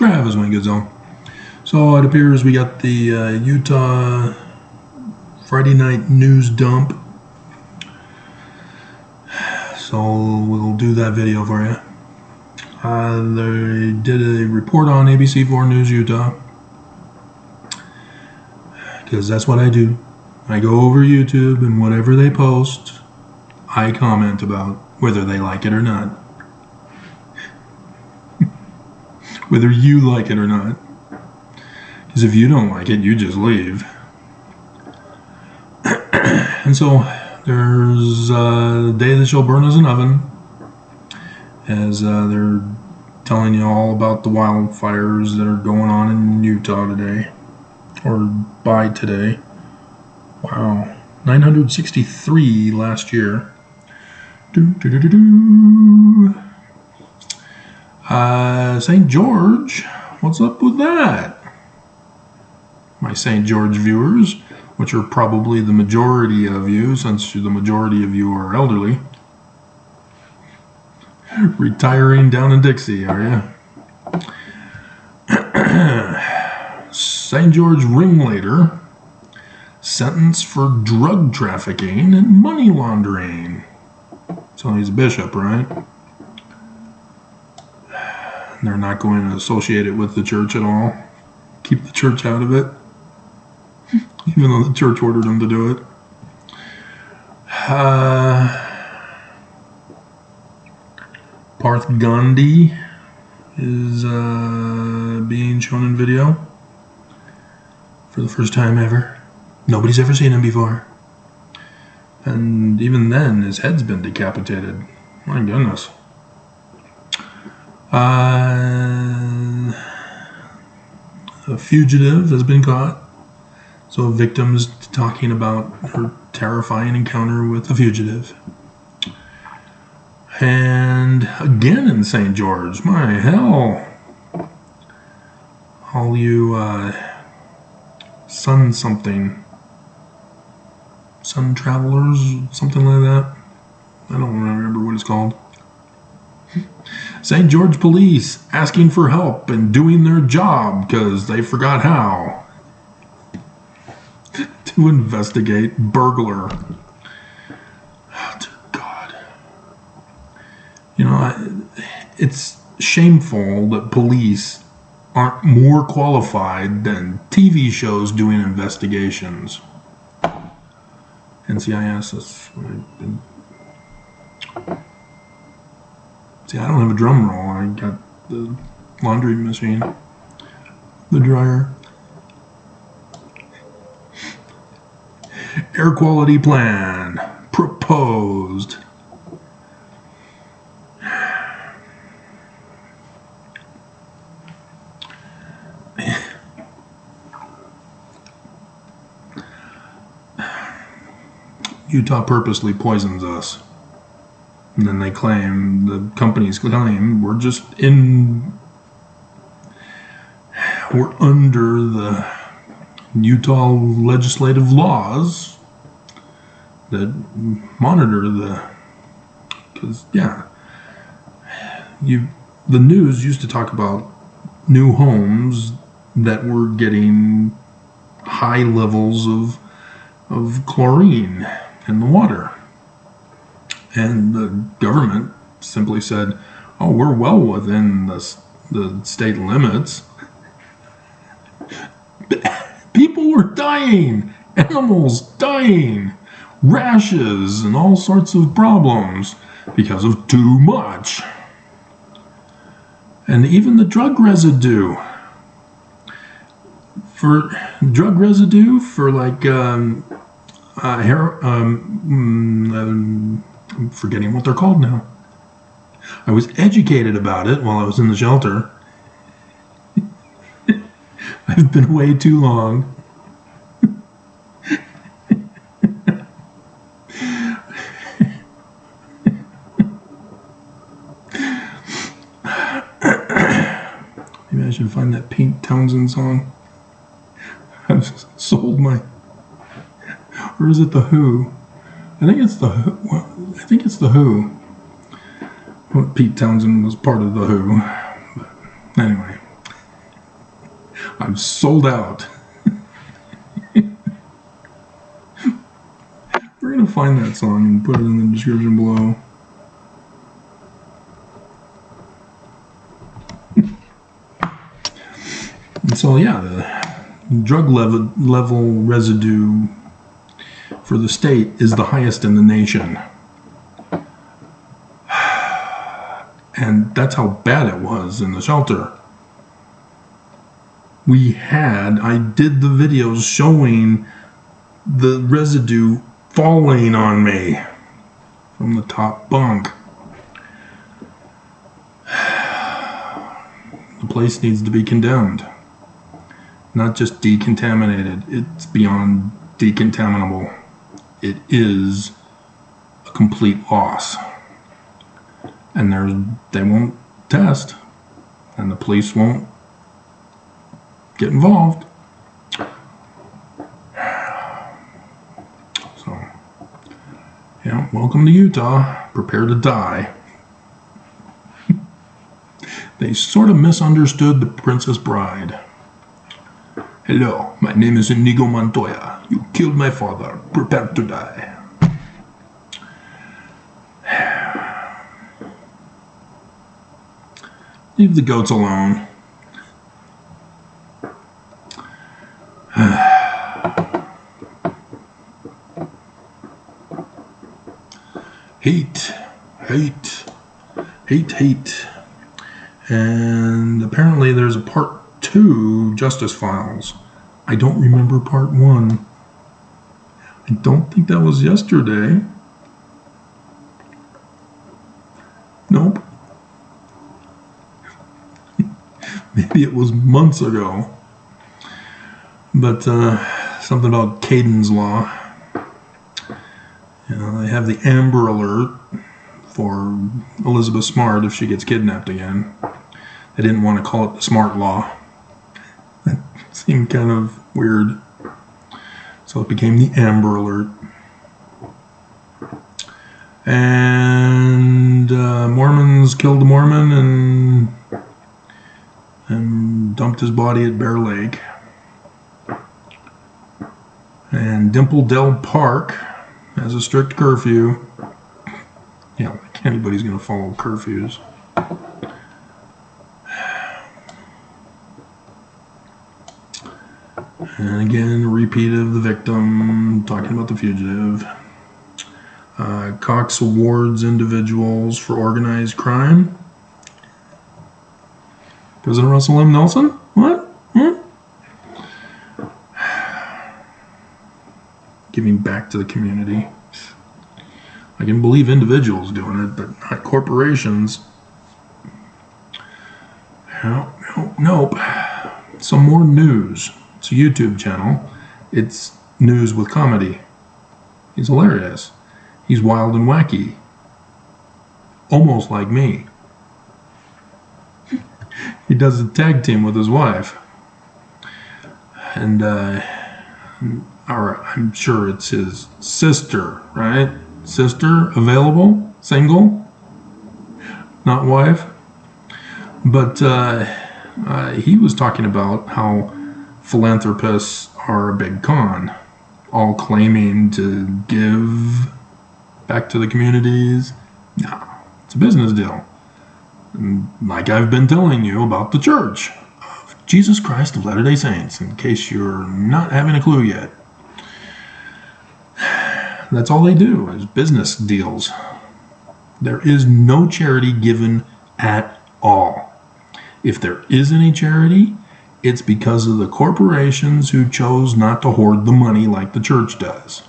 Travis went good zone. So it appears we got the Utah Friday night news dump. So we'll do that video for you. They did a report on ABC4 News Utah, because that's what I do. I go over YouTube and whatever they post, I comment about, whether they like it or not. Whether you like it or not. Because if you don't like it, you just leave. And so there's a day that shall burn as an oven, as they're telling you all about the wildfires that are going on in Utah today, or by today. Wow, 963 last year. St. George, what's up with that? My St. George viewers, which are probably the majority of you, since the majority of you are elderly. Retiring down in Dixie, are you? St. George ringleader sentenced for drug trafficking and money laundering. So he's a bishop, right? They're not going to associate it with the church at all. Keep the church out of it. Even though the church ordered them to do it. Parth Gandhi is being shown in video for the first time ever. Nobody's ever seen him before. And even then, his head's been decapitated. My goodness. A fugitive has been caught. So a victim's talking about her terrifying encounter with a fugitive. And again in St. George, my hell. All you sun travelers, something like that. I don't remember what it's called. St. George police asking for help and doing their job because they forgot how. To investigate burglar. Oh, dear God. You know, it's shameful that police aren't more qualified than TV shows doing investigations. NCIS, that's what I did. See, I don't have a drum roll. I got the laundry machine, the dryer. Air quality plan proposed. Utah purposely poisons us. And then they claim, the companies claim, we're under the Utah legislative laws that monitor because the news used to talk about new homes that were getting high levels of chlorine in the water. And the government simply said, oh, we're well within the state limits. People were dying, animals dying, rashes and all sorts of problems because of too much. And even the drug residue. For like I'm forgetting what they're called now. I was educated about it while I was in the shelter. I've been away too long. Maybe I should find that Pete Townsend song. I've sold my... Or is it The Who? I think it's The Who. Well, I think it's The Who. Well, Pete Townsend was part of The Who. But anyway. I'm sold out. We're going to find that song and put it in the description below. And so, yeah, the drug level residue for the state is the highest in the nation. And that's how bad it was in the shelter. I did the videos showing the residue falling on me from the top bunk. The place needs to be condemned. Not just decontaminated, it's beyond decontaminable. It is a complete loss. And they won't test, and the police won't get involved. So, yeah, welcome to Utah. Prepare to die. They sort of misunderstood the Princess Bride. Hello, my name is Inigo Montoya. You killed my father. Prepare to die. Leave the goats alone. Hate. And apparently there's a part 2 Justice Files. I don't remember part 1. I don't think that was yesterday. Nope. Maybe it was months ago. But something about Caden's Law. You know, they have the Amber Alert for Elizabeth Smart if she gets kidnapped again. They didn't want to call it the Smart Law. That seemed kind of weird. So it became the Amber Alert. And Mormons killed a Mormon and dumped his body at Bear Lake. And Dimple Dell Park has a strict curfew. Yeah, like anybody's going to follow curfews. And again, a repeat of the victim, talking about the fugitive. Cox awards individuals for organized crime. President Russell M. Nelson? What? Giving back to the community. I can believe individuals doing it, but not corporations. Nope. Some more news. It's a YouTube channel. It's news with comedy. He's hilarious. He's wild and wacky. Almost like me. He does a tag team with his wife. And I'm sure it's his sister, right? Sister, available, single, not wife. But he was talking about how philanthropists are a big con, all claiming to give back to the communities. No, it's a business deal. And like I've been telling you about the Church of Jesus Christ of Latter-day Saints, in case you're not having a clue yet. That's all they do is business deals. There is no charity given at all. If there is any charity, it's because of the corporations who chose not to hoard the money like the church does.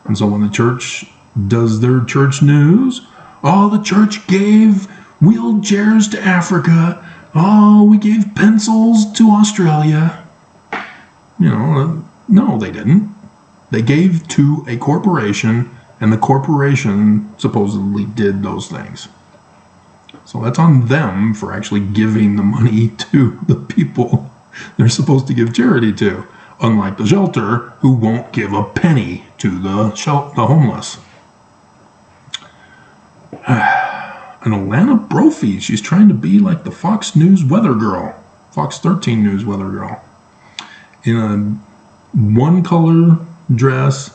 And so when the church does their church news, the church gave wheelchairs to Africa. We gave pencils to Australia. No, they didn't. They gave to a corporation, and the corporation supposedly did those things. So that's on them for actually giving the money to the people they're supposed to give charity to, unlike the shelter, who won't give a penny to the homeless. An Alana Brophy. She's trying to be like the Fox News weather girl. Fox 13 News weather girl. In a one-color dress,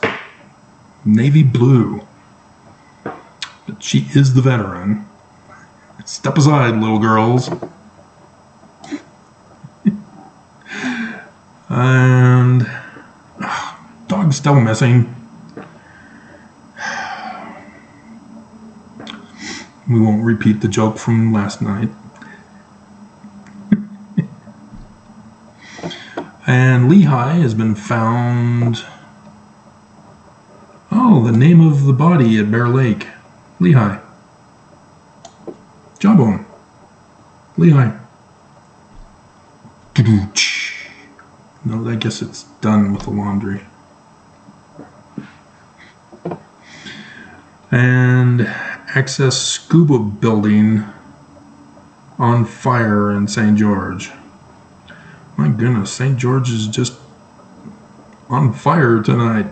navy blue. But she is the veteran. Step aside, little girls. And dog's still missing. We won't repeat the joke from last night. And Lehi has been found. Oh, the name of the body at Bear Lake. Lehi. Jawbone. Lehi. No, I guess it's done with the laundry. And Access Scuba Building on fire in St. George. My goodness, St. George is just on fire tonight.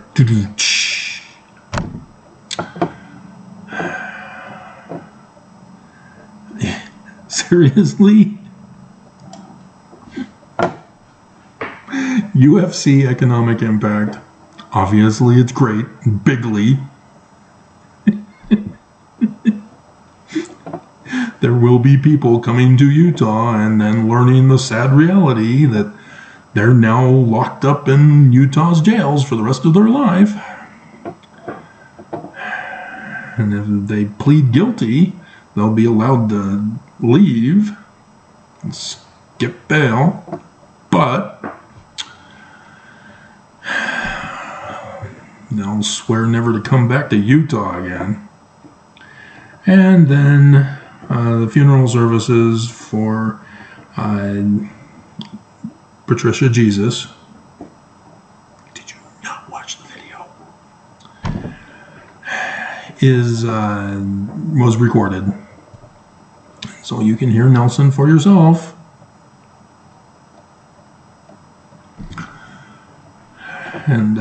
Seriously? UFC economic impact. Obviously, it's great. Bigly. There will be people coming to Utah and then learning the sad reality that they're now locked up in Utah's jails for the rest of their life. And if they plead guilty, they'll be allowed to leave and skip bail. But they'll swear never to come back to Utah again. And then the funeral services for Patricia Jesus. Did you not watch the video? Was recorded. So you can hear Nelson for yourself. And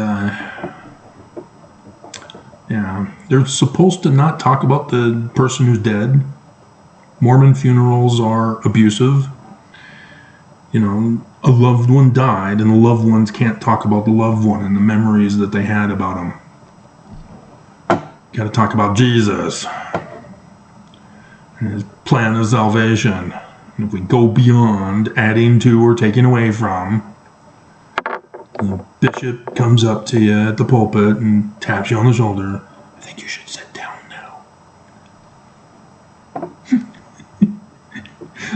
yeah, they're supposed to not talk about the person who's dead. Mormon funerals are abusive. You know, a loved one died, and the loved ones can't talk about the loved one and the memories that they had about him. Got to talk about Jesus and his plan of salvation. And if we go beyond adding to or taking away from, the bishop comes up to you at the pulpit and taps you on the shoulder. I think you should sit down now.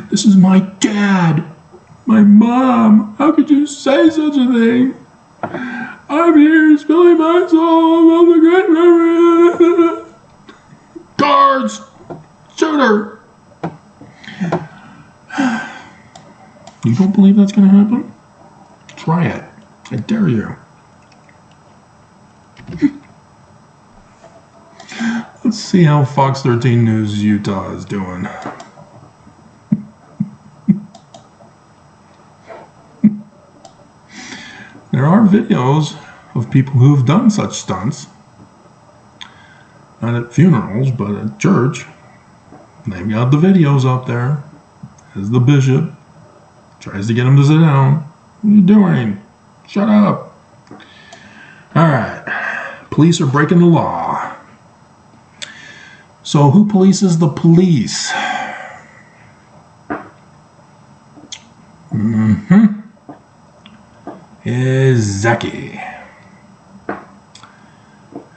This is my dad, my mom. How could you say such a thing? I'm here spilling my soul about the great memory. Guards! Shoot her! You don't believe that's going to happen? Try it. I dare you. Let's see how Fox 13 News Utah is doing. There are videos of people who have done such stunts. Not at funerals, but at church. They've got the videos up there. As the bishop tries to get him to sit down. What are you doing? Shut up. Alright. Police are breaking the law. So who polices the police? Is Zaki.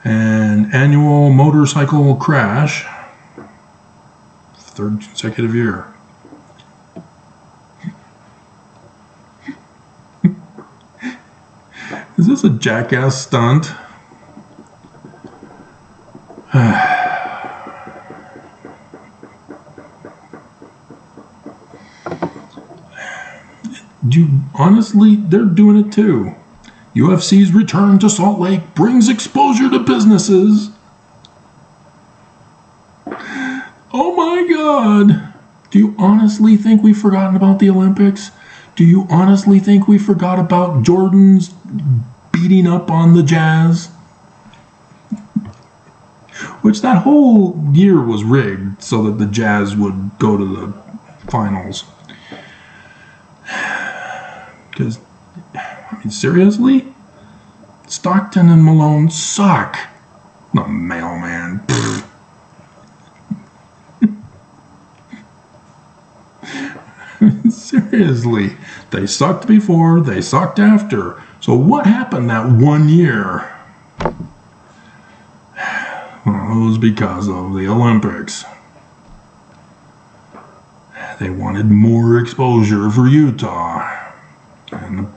An annual motorcycle crash. Third consecutive year. Is this a jackass stunt? Honestly, they're doing it too. UFC's return to Salt Lake brings exposure to businesses. Oh my God. Do you honestly think we've forgotten about the Olympics? Do you honestly think we forgot about Jordan's beating up on the Jazz? Which that whole year was rigged so that the Jazz would go to the finals. Because, I mean, seriously? Stockton and Malone suck. The mailman. Seriously. They sucked before, they sucked after. So what happened that one year? Well, it was because of the Olympics. They wanted more exposure for Utah. And the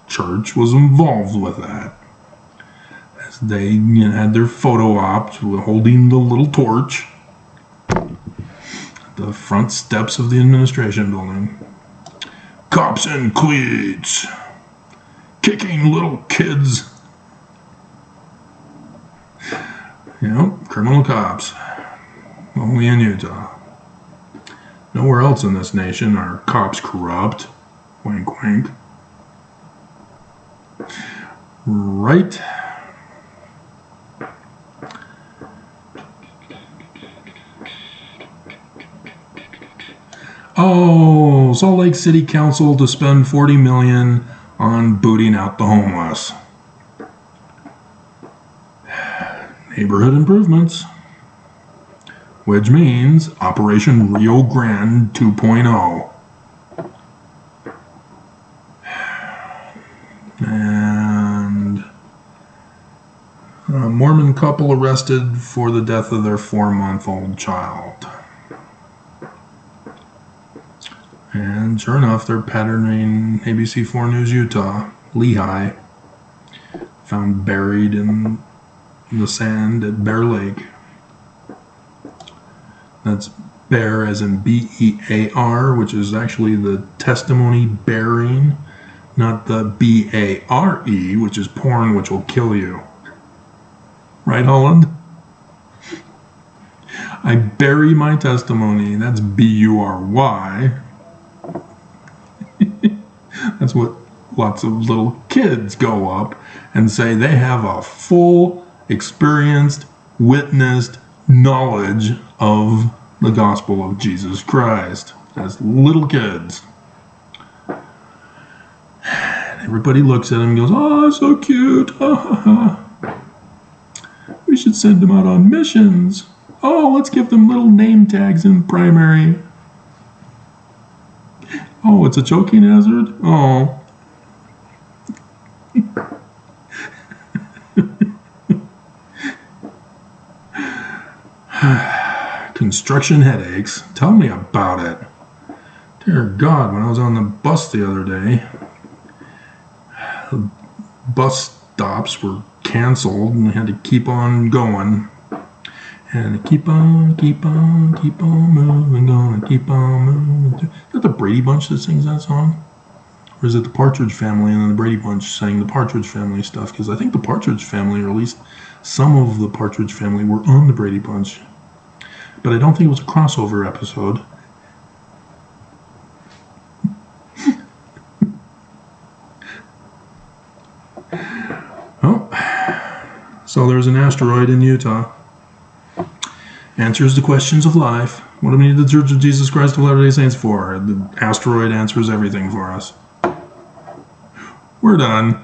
church was involved with that. As they had their photo ops holding the little torch at the front steps of the administration building. Cops in cleats, kicking little kids. Criminal cops. Only in Utah. Nowhere else in this nation are cops corrupt. Wink, wink. Right? Oh, Salt Lake City Council to spend $40 million on booting out the homeless. Neighborhood improvements. Which means Operation Rio Grande 2.0. And a Mormon couple arrested for the death of their 4-month-old child. And sure enough, they're patterning ABC4 News Utah, Lehigh, found buried in the sand at Bear Lake. That's bear as in B-E-A-R, which is actually the testimony bearing, not the B-A-R-E, which is porn, which will kill you. Right, Holland? I bury my testimony. That's B-U-R-Y. That's what lots of little kids go up and say they have a full, experienced, witnessed knowledge of the gospel of Jesus Christ as little kids. Everybody looks at him and goes, "Oh, so cute. We should send them out on missions. Oh, let's give them little name tags in primary. Oh, it's a choking hazard? Oh." Construction headaches. Tell me about it. Dear God, when I was on the bus the other day, the bus stops were canceled and they had to keep on going. And keep on moving, gonna keep on moving. Is that the Brady Bunch that sings that song? Or is it the Partridge Family and then the Brady Bunch sang the Partridge Family stuff? Because I think the Partridge Family, or at least some of the Partridge Family, were on the Brady Bunch. But I don't think it was a crossover episode. Oh, so there's an asteroid in Utah. Answers the questions of life. What do we need the Church of Jesus Christ of Latter-day Saints for? The asteroid answers everything for us. We're done.